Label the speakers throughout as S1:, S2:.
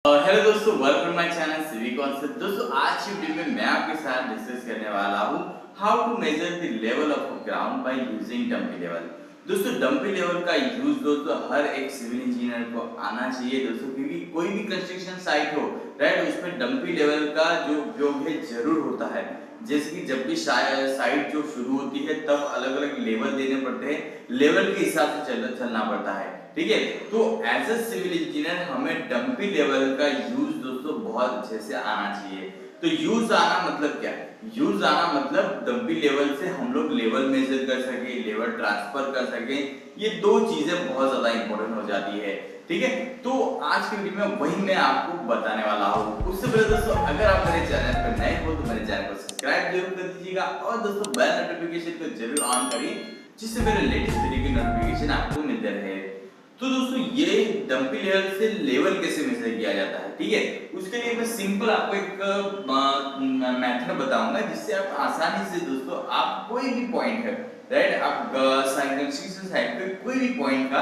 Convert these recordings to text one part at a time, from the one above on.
S1: Hello दोस्तों, welcome my channel CV concept. दोस्तों, आज की वीडियो में मैं आपके साथ डिस्कस करने वाला हूँ how to measure the level of ground by using dumpy level. दोस्तों, डंपी लेवल का यूज दोस्तों हर एक सिविल इंजीनियर को आना चाहिए दोस्तों, क्योंकि कोई भी कंस्ट्रक्शन साइट हो, राइट, उसमें डंपी लेवल का जो उपयोग है जरूर होता है। जैसे कि जब भी साइट जो शुरू होती है तब अलग अलग लेवल देने पड़ते हैं, लेवल के हिसाब से चलना पड़ता है, ठीक है। तो एज अ सिविल इंजीनियर हमें डंपी लेवल का यूज दोस्तों बहुत अच्छे से आना चाहिए। तो यूज आना मतलब क्या है? यूज आना मतलब डंपी लेवल से हम लोग लेवल मेजर कर सके, लेवल ट्रांसफर कर सके। ये दो चीजें बहुत ज्यादा इंपॉर्टेंट हो जाती है, ठीक है। तो आज की वीडियो में वही मैं आपको बताने वाला हूँ। उससे पहले दोस्तों, अगर आप मेरे चैनल पर नए हो तो मेरे चैनल को सब्सक्राइब जरूर कर दीजिएगा और दोस्तों बेल नोटिफिकेशन को जरूर ऑन करिए, जिससे मेरे लेटेस्ट वीडियो की नोटिफिकेशन आपको मिलते रहे। तो दोस्तों, ये डंपी लेवल से लेवल कैसे मेजर किया जाता है, ठीक है। उसके लिए मैं सिंपल आपको एक मेथड बताऊंगा, जिससे आप आसानी से दोस्तों आप कोई भी पॉइंट है, राइट, आप कंस्ट्रक्शन साइट पे कोई भी पॉइंट का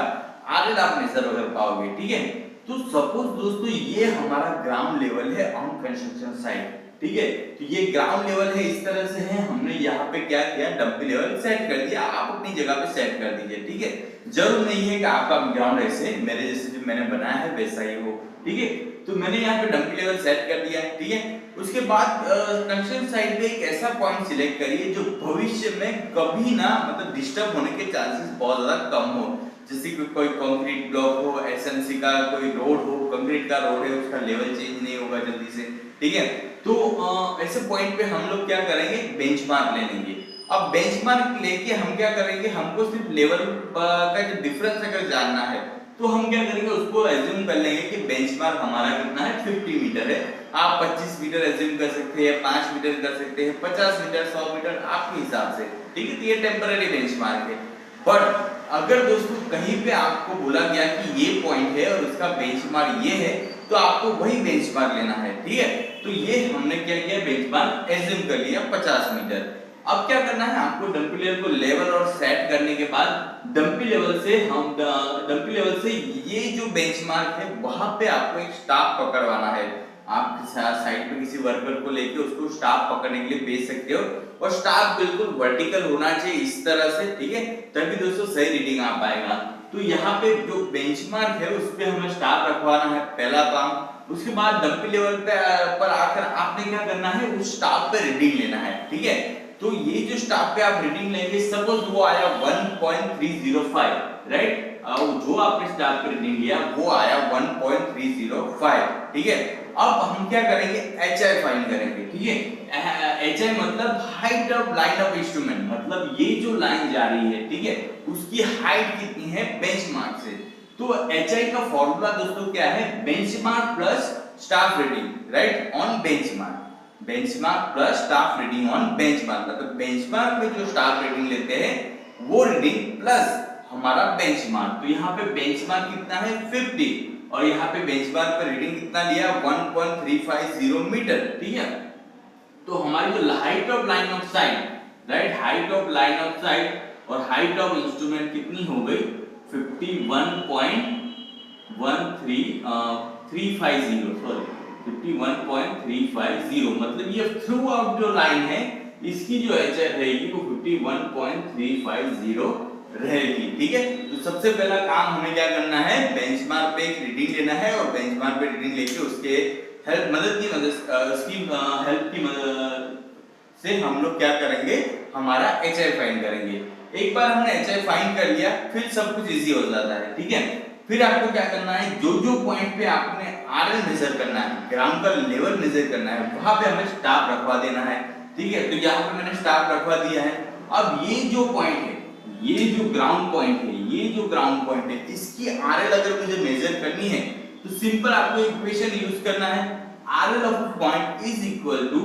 S1: आरएल आप मेजर कर पाओगे, ठीक है। तो सपोज दोस्तों ये हमारा ग्राउंड लेवल है ऑन कंस्ट्रक्शन साइट, ठीक है। तो ये ग्राउंड लेवल है, इस तरह से है। हमने यहाँ पे क्या किया, डंपी लेवल सेट कर दिया। आप अपनी जगह पे सेट कर दीजिए, ठीक है। जरूर नहीं है कि आपका ग्राउंड ऐसे मेरे जैसे जो मैंने बनाया है वैसा ही हो, ठीक है। तो मैंने यहाँ पे डंपी लेवल सेट कर दिया है, ठीक है। उसके बाद कंस्ट्रक्शन साइट पे एक ऐसा पॉइंट सिलेक्ट करिए जो भविष्य में कभी ना मतलब डिस्टर्ब होने के चांसेस बहुत ज्यादा कम हो। जैसे कि कोई कंक्रीट ब्लॉक हो, एसएमसी का कोई रोड हो, कंक्रीट का रोड है, उसका लेवल चेंज नहीं होगा जल्दी से, ठीक है। तो ऐसे पॉइंट पे हम लोग क्या करेंगे, बेंचमार्क ले लेंगे। अब बेंचमार्क लेके हम क्या करेंगे, हमको सिर्फ लेवल का जो डिफरेंस अगर जानना है तो हम क्या करेंगे, उसको एज्यूम कर लेंगे कि बेंचमार्क हमारा कितना है, 50 मीटर है। आप 25 मीटर एज्यूम कर सकते हैं, 5 मीटर कर सकते हैं, 50 मीटर, 100 मीटर, आपके हिसाब से, ठीक है। तो ये टेम्पररी बेंचमार्क है। बट अगर दोस्तों कहीं पे आपको बोला गया कि ये पॉइंट है और उसका बेंचमार्क ये है, तो आपको वही बेंचमार्क लेना है, ठीक है। तो ये हमने क्या किया, बेंचमार्क एज्यूम कर लिया 50 मीटर। अब क्या करना है, आपको डंपी लेवल को लेवल और सेट करने के बाद डंपी लेवल से ये जो बेंचमार्क है वहां पे आपको एक स्टाफ पकड़वाना है। आप साइड पे किसी वर्कर को लेके उसको स्टाफ पकड़ने के लिए भेज सकते हो, और स्टाफ बिल्कुल वर्टिकल होना चाहिए इस तरह से, ठीक है, तभी दोस्तों सही रीडिंग आ पाएगा। तो यहाँ पे जो बेंचमार्क है उस पे हमें स्टाफ रखवाना है, पहला काम। उसके बाद डंपी लेवल पर आकर आपने क्या करना है, उस स्टाफ पे रीडिंग लेना है, ठीक है। तो ये जो स्टाफ पे आप रीडिंग लेंगे, सपोज वो आया 1.305, राइट, जो आपने स्टाफ पे रीडिंग लिया वो आया 1.305, ठीक है। अब हम क्या करेंगे, एचआई फाइंड करेंगे, ठीक है। एचआई मतलब height of line of instrument, मतलब ये जो लाइन जा रही है, ठीक है, उसकी हाइट कितनी है बेंचमार्क से। तो एचआई का फॉर्मूला दोस्तों क्या है, benchmark plus staff reading, right, on benchmark. Benchmark plus staff reading on benchmark, मतलब बेंचमार्क में जो स्टाफ रीडिंग लेते हैं वो रीडिंग प्लस हमारा बेंचमार्क। तो यहाँ पे बेंचमार्क कितना है, 50, और यहाँ पे बेंचमार्क पे रीडिंग कितना लिया, 1.350 मीटर, ठीक है। तो हमारी जो height of line of site, right, height of line of site और हाइट ऑफ इंस्ट्रूमेंट कितनी हो गई, 51.350, सॉरी 51.350, मतलब ये थ्रू आउट जो लाइन है इसकी जो एचआई रहेगी वो 51.350 रहेगी, ठीक है। तो सबसे पहला काम हमें क्या करना है, बेंचमार्क पे एक रीडिंग लेना है, और बेंचमार्क पे रीडिंग लेके उसके उसकी हेल्प की मदद से हम लोग क्या करेंगे, हमारा एचआई फाइंड करेंगे। एक बार हमने एचआई फाइंड कर लिया, फिर सब कुछ इजी हो जाता है, ठीक है। फिर आपको क्या करना है, जो जो पॉइंट पे आपने आरएल मेजर करना है, ग्राउंड का लेवल मेजर करना है, वहां पे हमें स्टाफ रखवा देना है, ठीक है। तो यहाँ पे मैंने स्टाफ रखवा दिया है। अब ये जो पॉइंट है, ये जो ग्राउंड पॉइंट है, ये जो ग्राउंड पॉइंट है, इसकी आरएल अगर मुझे मेजर करनी है तो सिंपल आपको इक्वेशन यूज करना है, RL of point is equal to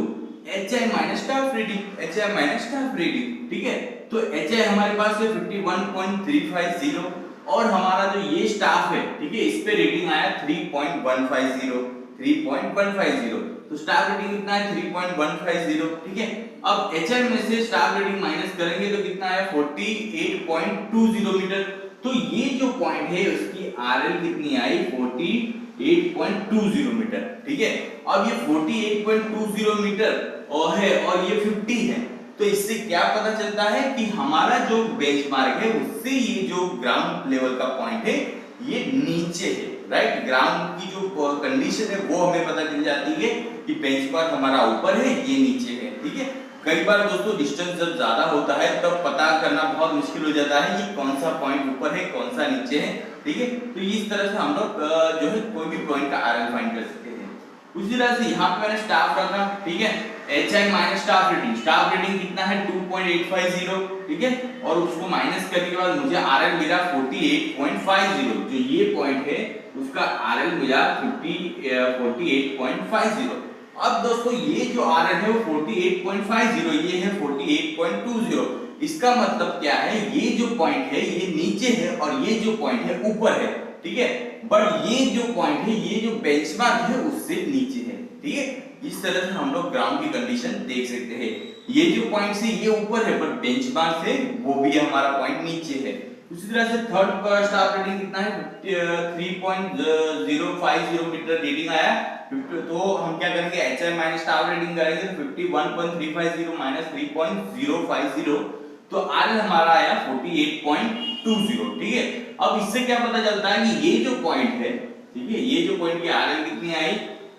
S1: HI minus staff reading, HI minus staff reading, ठीक है। तो एचआई हमारे पास है 51.350, और हमारा जो ये स्टाफ है, ठीक है, इस पे रीडिंग आया 3.150, तो स्टाफ रीडिंग कितना है, 3.150, ठीक है। अब एचआई में से स्टाफ रीडिंग माइनस करेंगे तो कितना है, 48.20 मीटर। तो ये जो पॉइंट है उसकी आरएल कितनी आई, 48.20 मीटर, ठीक है। अब ये 48.20 मीटर और है और ये 50 है, तो इससे क्या पता चलता है कि हमारा जो बेंचमार्क है उससे ये जो ग्राउंड लेवल का पॉइंट है ये नीचे है, राइट। ग्राउंड की जो कंडीशन है वो हमें पता चल जाती है कि बेंचमार्क हमारा ऊपर है, ये नीचे है, ठीक है। कई बार दोस्तों डिस्टेंस जब ज्यादा होता है तब पता करना बहुत मुश्किल हो जाता है कि कौन सा पॉइंट ऊपर है कौन सा नीचे है, ठीक है। तो इस तरह से हम लोग जो है कोई भी पॉइंट का आरएल फाइंड कर सकते हैं। उसी तरह से यहाँ पे मैंने स्टाफ रखा, ठीक है। H I minus staff reading कितना है 2.850, ठीक है। और उसको माइनस करने के बाद मुझे आरएल मिला 48.50, जो ये पॉइंट है उसका आरएल मिला 48.50। अब दोस्तों ये जो आरएल है वो 48.50, ये है 48.20। इसका मतलब क्या है, ये जो पॉइंट है ये नीचे है और ये जो पॉइंट है ऊपर है, ठीक है। बट ये जो पॉइंट है ये जो बेंचमार्क है उससे नीचे है, ठीक है। इस तरह से हम लोग ग्राउंड की कंडीशन देख सकते हैं। ये जो पॉइंट से ये ऊपर है पर बेंचमार्क से वो भी हमारा पॉइंट नीचे है। उसी तरह से थर्ड पर स्टाफ रेटिंग कितना है 3.050 मीटर रेटिंग आया, तो हम क्या करेंगे एचआई माइनस स्टाफ रेटिंग करेंगे 51.350 माइनस 3.050, तो आरएल हमारा आया 48.20, ठीक है। अब इससे क्या पता चलता है कि ये जो पॉइंट है, ठीक है, ये जो पॉइंट की आरएल कितनी आई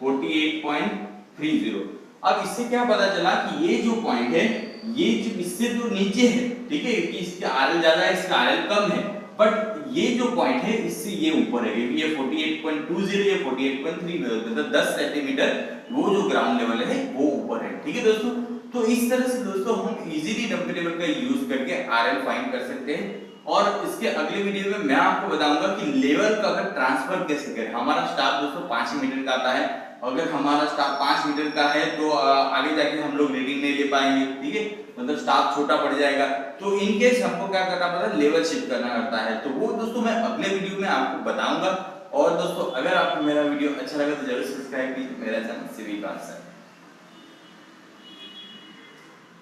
S1: 48.30। अब इससे क्या पता चला कि ये जो पॉइंट है ये जो इससे जो नीचे है, ठीक है, कि इसका आरएल ज्यादा है इसका आरएल कम है, बट ये जो पॉइंट है इससे ये ऊपर है क्योंकि ये 48.20 ये 48.3, मतलब 10 सेंटीमीटर वो जो ग्राउंड लेवल है वो ऊपर है, ठीक है दोस्तों। तो इस तरह से दोस्तों हम इजीली डंपी लेवल का यूज करके आरएल फाइंड कर सकते हैं। और इसके अगले वीडियो में मैं आपको बताऊंगा कि लेवल का अगर ट्रांसफर कैसे करें। हमारा स्टाफ दोस्तों 5 मीटर का आता है, अगर हमारा स्टाफ 5 मीटर का है तो आगे जाके हम लोग रीडिंग नहीं ले पाएंगे, ठीक है, मतलब स्टाफ छोटा पड़ जाएगा। तो इन केस हमको क्या करना पड़ता है, लेवल शिफ्ट करना पड़ता है। तो वो दोस्तों मैं अगले वीडियो में आपको बताऊंगा। और दोस्तों अगर आपको मेरा वीडियो अच्छा लगा तो जरूर सब्सक्राइब कीजिए मेरा चैनल सिविक आंसर।